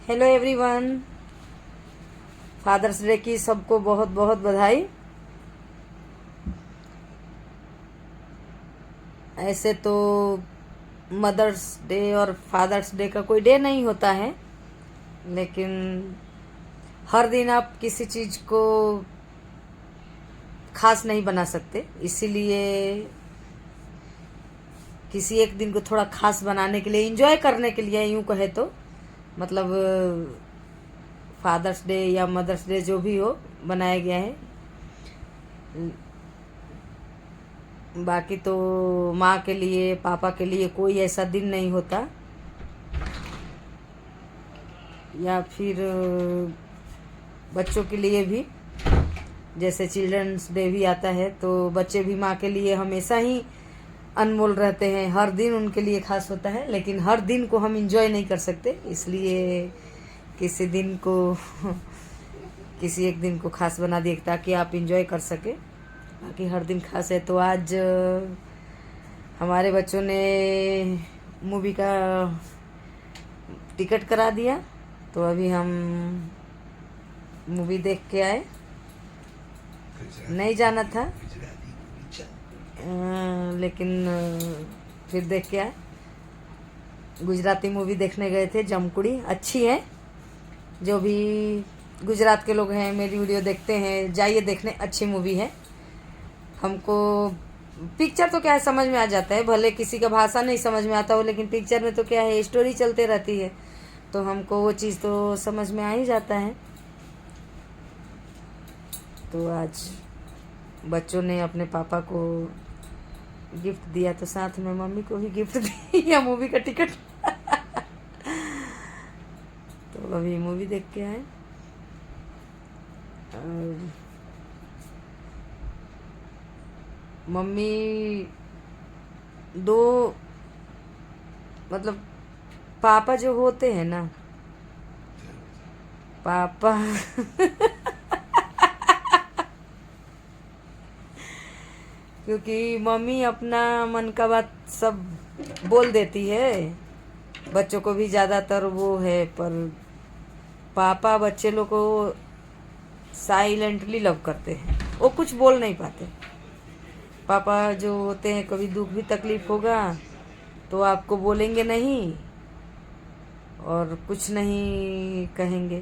Hello everyone, fathers day की सबको बहुत बहुत बधाई। ऐसे तो मदर्स डे और फादर्स डे का कोई डे नहीं होता है, लेकिन हर दिन आप किसी चीज़ को खास नहीं बना सकते, इसीलिए किसी एक दिन को थोड़ा खास बनाने के लिए, एंजॉय करने के लिए, यूँ कहे तो मतलब फादर्स डे या मदर्स डे जो भी हो बनाया गया है। बाकी तो माँ के लिए, पापा के लिए कोई ऐसा दिन नहीं होता, या फिर बच्चों के लिए भी जैसे चिल्ड्रंस डे भी आता है तो बच्चे भी माँ के लिए हमेशा ही अनमोल रहते हैं। हर दिन उनके लिए खास होता है, लेकिन हर दिन को हम इंजॉय नहीं कर सकते, इसलिए किसी दिन को किसी एक दिन को खास बना दिए ताकि आप इंजॉय कर सके। बाकी हर दिन खास है। तो आज हमारे बच्चों ने मूवी का टिकट करा दिया, तो अभी हम मूवी देख के आए। नहीं जाना था लेकिन फिर देख के आए। गुजराती मूवी देखने गए थे, जमकुड़ी अच्छी है। जो भी गुजरात के लोग हैं, मेरी वीडियो देखते हैं, जाइए देखने, अच्छी मूवी है। हमको पिक्चर तो क्या है समझ में आ जाता है, भले किसी का भाषा नहीं समझ में आता हो, लेकिन पिक्चर में तो क्या है, स्टोरी चलते रहती है, तो हमको वो चीज़ तो समझ में आ ही जाता है। तो आज बच्चों ने अपने पापा को गिफ्ट दिया, तो साथ में मम्मी को भी गिफ्ट दिया मूवी का टिकट। तो अभी मूवी देख के आए। और मम्मी दो मतलब पापा जो होते हैं ना, पापा क्योंकि मम्मी अपना मन का बात सब बोल देती है, बच्चों को भी ज़्यादातर वो है, पर पापा बच्चे लोग को साइलेंटली लव करते हैं, वो कुछ बोल नहीं पाते। पापा जो होते हैं, कभी दुख भी तकलीफ होगा तो आपको बोलेंगे नहीं और कुछ नहीं कहेंगे।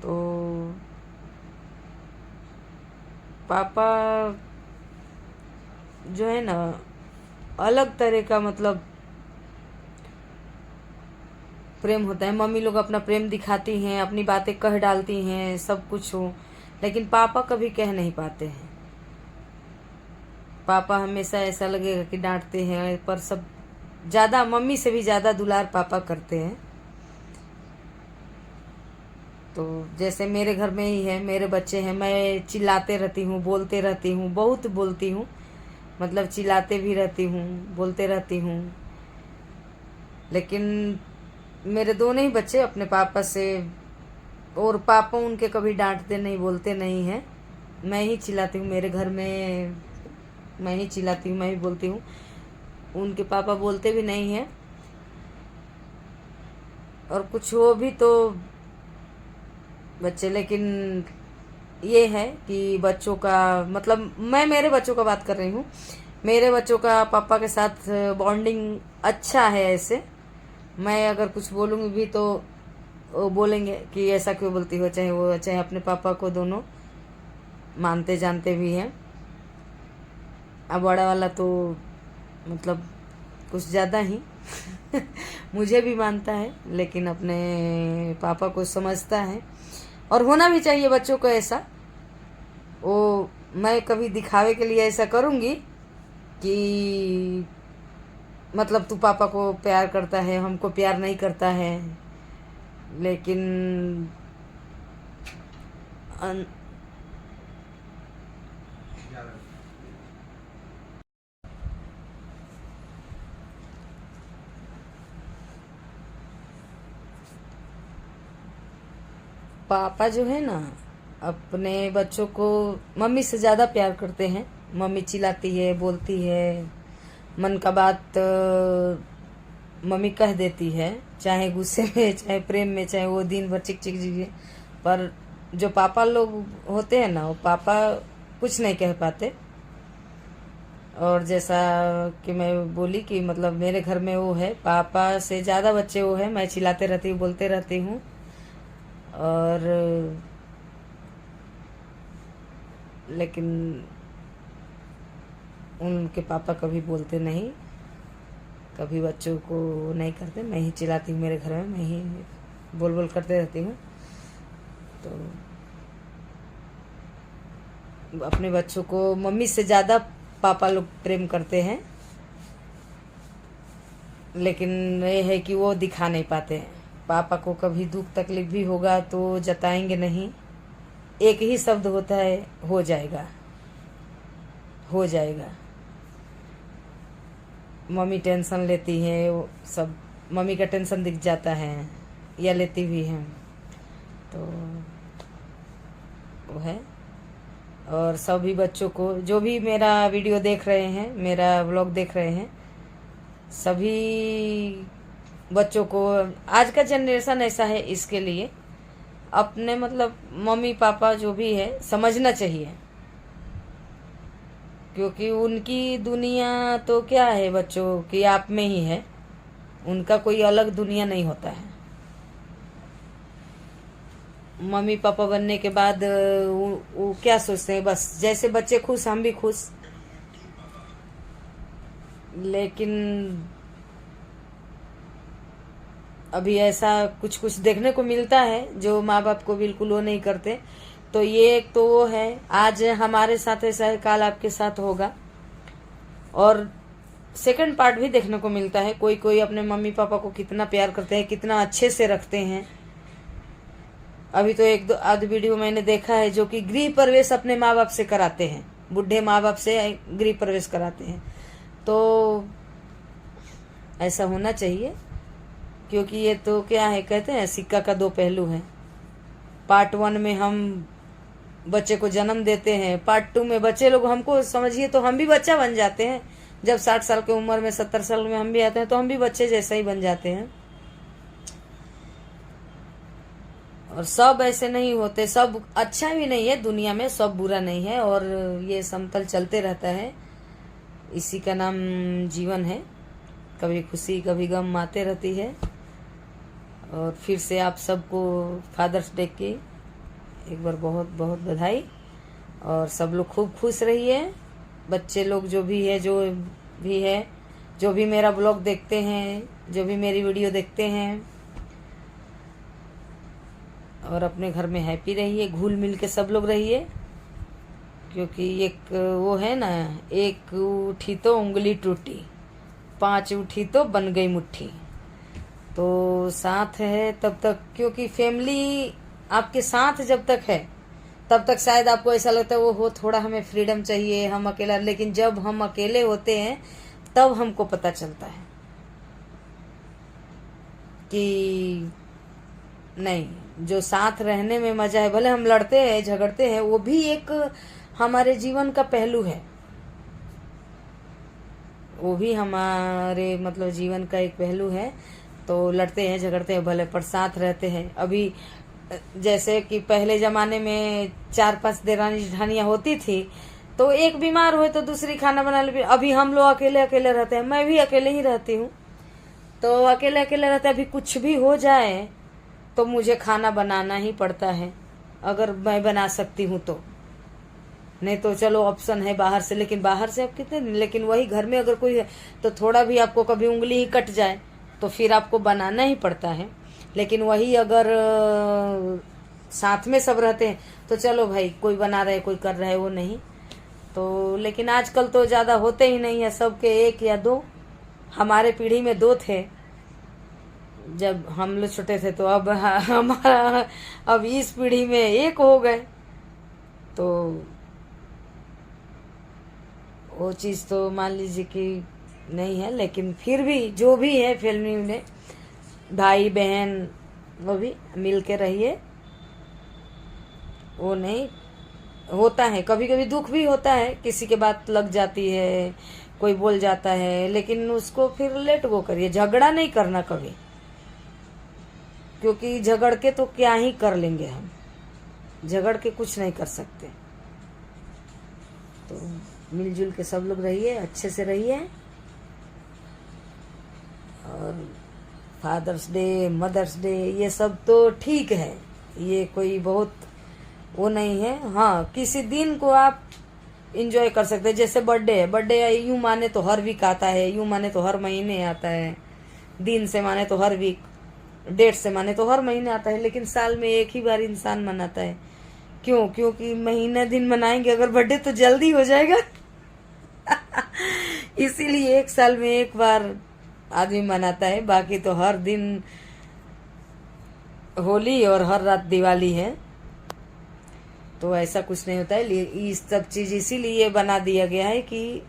तो पापा जो है ना, अलग तरह का मतलब प्रेम होता है। मम्मी लोग अपना प्रेम दिखाती हैं, अपनी बातें कह डालती हैं, सब कुछ हो, लेकिन पापा कभी कह नहीं पाते हैं। पापा हमेशा ऐसा लगेगा कि डांटते हैं, पर सब ज़्यादा मम्मी से भी ज़्यादा दुलार पापा करते हैं। तो जैसे मेरे घर में ही है, मेरे बच्चे हैं, मैं चिल्लाते रहती हूँ, बोलते रहती हूँ, बहुत बोलती हूँ, मतलब चिल्लाते भी रहती हूँ, बोलते रहती हूँ। लेकिन मेरे दोनों ही बच्चे अपने पापा से, और पापा उनके कभी डांटते नहीं, बोलते नहीं हैं। मैं ही चिल्लाती हूँ, मेरे घर में मैं ही चिल्लाती हूँ, मैं ही बोलती हूँ। उनके पापा बोलते भी नहीं हैं, और कुछ हो भी तो बच्चे। लेकिन ये है कि बच्चों का मतलब, मैं मेरे बच्चों का बात कर रही हूँ, मेरे बच्चों का पापा के साथ बॉन्डिंग अच्छा है। ऐसे मैं अगर कुछ बोलूँगी भी तो वो बोलेंगे कि ऐसा क्यों बोलती हो, चाहे वो चाहे अपने पापा को दोनों मानते जानते भी हैं। अब बड़ा वाला तो मतलब कुछ ज़्यादा ही मुझे भी मानता है, लेकिन अपने पापा को समझता है, और होना भी चाहिए बच्चों को ऐसा। वो मैं कभी दिखावे के लिए ऐसा करूँगी कि मतलब तू पापा को प्यार करता है, हमको प्यार नहीं करता है, लेकिन पापा जो है ना, अपने बच्चों को मम्मी से ज़्यादा प्यार करते हैं। मम्मी चिल्लाती है, बोलती है, मन का बात मम्मी कह देती है, चाहे गुस्से में चाहे प्रेम में, चाहे वो दिन भर चिक चिक चिक, पर जो पापा लोग होते हैं ना, वो पापा कुछ नहीं कह पाते। और जैसा कि मैं बोली कि मतलब मेरे घर में वो है, पापा से ज़्यादा बच्चे वो है, मैं चिल्लाते रहती हूँ, बोलते रहती हूँ। और लेकिन उनके पापा कभी बोलते नहीं, कभी बच्चों को नहीं करते। मैं ही चिल्लाती हूँ मेरे घर में, मैं ही बोल बोल करते रहती हूँ। तो अपने बच्चों को मम्मी से ज़्यादा पापा लोग प्रेम करते हैं, लेकिन ये है कि वो दिखा नहीं पाते हैं। पापा को कभी दुख तकलीफ भी होगा तो जताएंगे नहीं, एक ही शब्द होता है, हो जाएगा हो जाएगा। मम्मी टेंशन लेती है, वो सब मम्मी का टेंशन दिख जाता है, या लेती भी है, तो वो है। और सभी बच्चों को, जो भी मेरा वीडियो देख रहे हैं, मेरा व्लॉग देख रहे हैं, सभी बच्चों को, आज का जनरेशन ऐसा है, इसके लिए अपने मतलब मम्मी पापा जो भी है समझना चाहिए, क्योंकि उनकी दुनिया तो क्या है बच्चों की आप में ही है, उनका कोई अलग दुनिया नहीं होता है। मम्मी पापा बनने के बाद वो क्या सोचते हैं, बस जैसे बच्चे खुश हम भी खुश। लेकिन अभी ऐसा कुछ कुछ देखने को मिलता है जो माँ बाप को बिल्कुल वो नहीं करते। तो ये एक तो वो है, आज हमारे साथ ऐसा है, कल आपके साथ होगा। और सेकंड पार्ट भी देखने को मिलता है, कोई कोई अपने मम्मी पापा को कितना प्यार करते हैं, कितना अच्छे से रखते हैं। अभी तो एक दो आध वीडियो मैंने देखा है जो कि गृह प्रवेश अपने माँ बाप से कराते हैं, बुढ़े माँ बाप से गृह प्रवेश कराते हैं। तो ऐसा होना चाहिए, क्योंकि ये तो क्या है, कहते हैं सिक्का का दो पहलू है। पार्ट 1 में हम बच्चे को जन्म देते हैं, पार्ट 2 में बच्चे लोग हमको समझिए तो हम भी बच्चा बन जाते हैं। जब 60 साल की उम्र में, 70 साल में हम भी आते हैं तो हम भी बच्चे जैसा ही बन जाते हैं। और सब ऐसे नहीं होते, सब अच्छा भी नहीं है दुनिया में, सब बुरा नहीं है, और ये समतल चलते रहता है, इसी का नाम जीवन है। कभी खुशी कभी गम आते रहती है। और फिर से आप सबको फादर्स डे की एक बार बहुत बहुत बधाई। और सब लोग खूब खुश रहिए, बच्चे लोग जो भी है, जो भी मेरा ब्लॉग देखते हैं, जो भी मेरी वीडियो देखते हैं, और अपने घर में हैप्पी रहिए, घुल मिल के सब लोग रहिए। क्योंकि एक वो है ना, एक उठी तो उंगली टूटी, 5 उठी तो बन गई मुट्ठी। तो साथ है तब तक, क्योंकि फैमिली आपके साथ जब तक है तब तक शायद आपको ऐसा लगता है वो हो थोड़ा हमें फ्रीडम चाहिए, हम अकेला। लेकिन जब हम अकेले होते हैं तब हमको पता चलता है कि नहीं, जो साथ रहने में मजा है, भले हम लड़ते हैं झगड़ते हैं, वो भी एक हमारे जीवन का पहलू है, वो भी हमारे मतलब जीवन का एक पहलू है। तो लड़ते हैं झगड़ते हैं भले, पर साथ रहते हैं। अभी जैसे कि पहले जमाने में 4-5 देरानी जेठानियां होती थी, तो एक बीमार हुए तो दूसरी खाना बना ले। अभी हम लोग अकेले अकेले रहते हैं, मैं भी अकेले ही रहती हूँ, तो अकेले अकेले रहते हैं। अभी कुछ भी हो जाए तो मुझे खाना बनाना ही पड़ता है, अगर मैं बना सकती हूँ तो। नहीं तो चलो ऑप्शन है बाहर से, लेकिन बाहर से आप कितने, लेकिन वही घर में अगर कोई है तो थोड़ा भी आपको कभी उंगली ही कट जाए तो फिर आपको बनाना ही पड़ता है। लेकिन वही अगर साथ में सब रहते हैं तो चलो भाई, कोई बना रहे कोई कर रहा है, वो नहीं तो। लेकिन आजकल तो ज़्यादा होते ही नहीं है, सबके 1 या 2। हमारे पीढ़ी में 2 थे जब हम लोग छोटे थे, तो अब हमारा अब इस पीढ़ी में 1 हो गए। तो वो चीज़ तो मान लीजिए कि नहीं है, लेकिन फिर भी जो भी है फैमिली में, भाई बहन, वो भी मिल के रहिए। वो नहीं होता है, कभी कभी दुख भी होता है, किसी के बात लग जाती है, कोई बोल जाता है, लेकिन उसको फिर लेट गो करिए, झगड़ा नहीं करना कभी, क्योंकि झगड़ के तो क्या ही कर लेंगे हम, झगड़ के कुछ नहीं कर सकते। तो मिलजुल के सब लोग रहिए, अच्छे से रहिए। और फादर्स डे, मदर्स डे, ये सब तो ठीक है, ये कोई बहुत वो नहीं है। हाँ, किसी दिन को आप इंजॉय कर सकते हैं, जैसे बर्थडे है, बर्थडे यूं माने तो हर वीक आता है, यूं माने तो हर महीने आता है, दिन से माने तो हर वीक, डेट से माने तो हर महीने आता है, लेकिन साल में एक ही बार इंसान मनाता है। क्यों? क्योंकि महीने दिन मनाएंगे अगर बर्थडे तो जल्दी हो जाएगा इसीलिए एक साल में एक बार आदमी मनाता है, बाकी तो हर दिन होली और हर रात दिवाली है। तो ऐसा कुछ नहीं होता है। इस सब चीज इसीलिए बना दिया गया है कि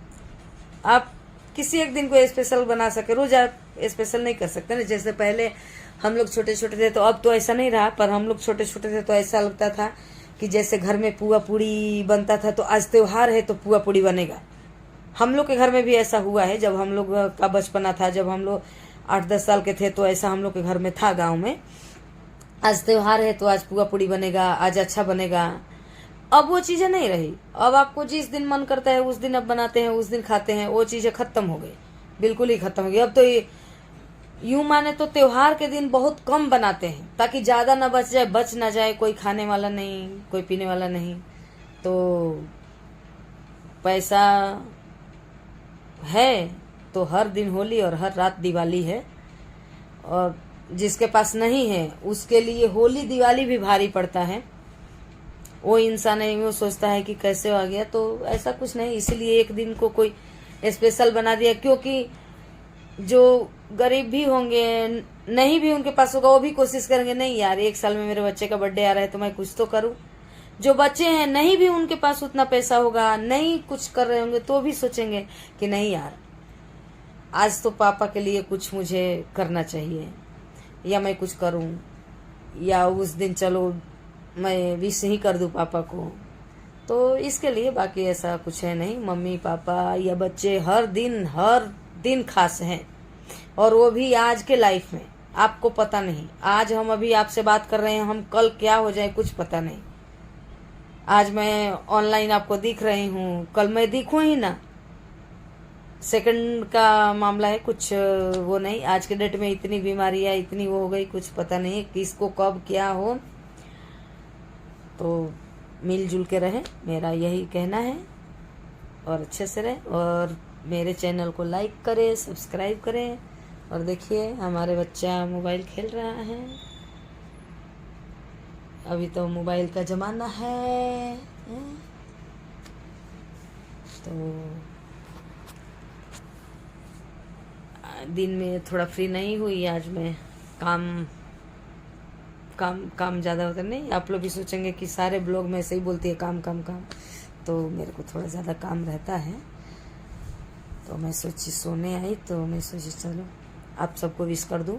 आप किसी एक दिन को स्पेशल बना सके, रोज आप स्पेशल नहीं कर सकते ना। जैसे पहले हम लोग छोटे छोटे थे, तो अब तो ऐसा नहीं रहा, पर हम लोग छोटे छोटे थे तो ऐसा लगता था कि जैसे घर में पुआ पूड़ी बनता था, तो आज त्योहार है तो पुआ पूड़ी बनेगा। हम लोग के घर में भी ऐसा हुआ है, जब हम लोग का बचपना था, जब हम लोग 8-10 साल के थे, तो ऐसा हम लोग के घर में था गाँव में, आज त्योहार है तो आज पुआ पूड़ी बनेगा, आज अच्छा बनेगा। अब वो चीजें नहीं रही। अब आपको जिस दिन मन करता है उस दिन आप बनाते हैं, उस दिन खाते हैं, वो चीजें खत्म हो गई, बिल्कुल ही खत्म हो गई। अब तो यूं माने तो त्योहार के दिन बहुत कम बनाते हैं, ताकि ज्यादा ना बच जाए, बच ना जाए, कोई खाने वाला नहीं, कोई पीने वाला नहीं, तो पैसा है तो हर दिन होली और हर रात दिवाली है। और जिसके पास नहीं है उसके लिए होली दिवाली भी भारी पड़ता है। वो इंसान वो सोचता है कि कैसे आ गया, तो ऐसा कुछ नहीं। इसीलिए एक दिन को कोई स्पेशल बना दिया, क्योंकि जो गरीब भी होंगे, नहीं भी उनके पास होगा, वो भी कोशिश करेंगे, नहीं यार एक साल में मेरे बच्चे का बर्थडे आ रहा है तो मैं कुछ तो करूं। जो बच्चे हैं नहीं भी उनके पास उतना पैसा होगा, नहीं कुछ कर रहे होंगे, तो भी सोचेंगे कि नहीं यार आज तो पापा के लिए कुछ मुझे करना चाहिए, या मैं कुछ करूं, या उस दिन चलो मैं विश ही कर दूं पापा को। तो इसके लिए, बाकी ऐसा कुछ है नहीं। मम्मी पापा या बच्चे हर दिन खास हैं, और वो भी आज के लाइफ में। आपको पता नहीं, आज हम अभी आपसे बात कर रहे हैं, हम कल क्या हो जाए कुछ पता नहीं। आज मैं ऑनलाइन आपको दिख रही हूँ, कल मैं दिखूं ही ना, सेकंड का मामला है, कुछ वो नहीं। आज के डेट में इतनी बीमारियां, इतनी वो हो गई, कुछ पता नहीं किसको कब क्या हो। तो मिलजुल के रहें, मेरा यही कहना है, और अच्छे से रहें, और मेरे चैनल को लाइक करें, सब्सक्राइब करें। और देखिए हमारे बच्चा मोबाइल खेल रहा है, अभी तो मोबाइल का जमाना है। तो दिन में थोड़ा फ्री नहीं हुई आज मैं, काम ज़्यादा होता नहीं। आप लोग भी सोचेंगे कि सारे ब्लॉग में ऐसे ही बोलती है काम काम काम, तो मेरे को थोड़ा ज़्यादा काम रहता है। तो मैं सोची सोने आई, तो मैं सोची चलो आप सबको विश कर दूं।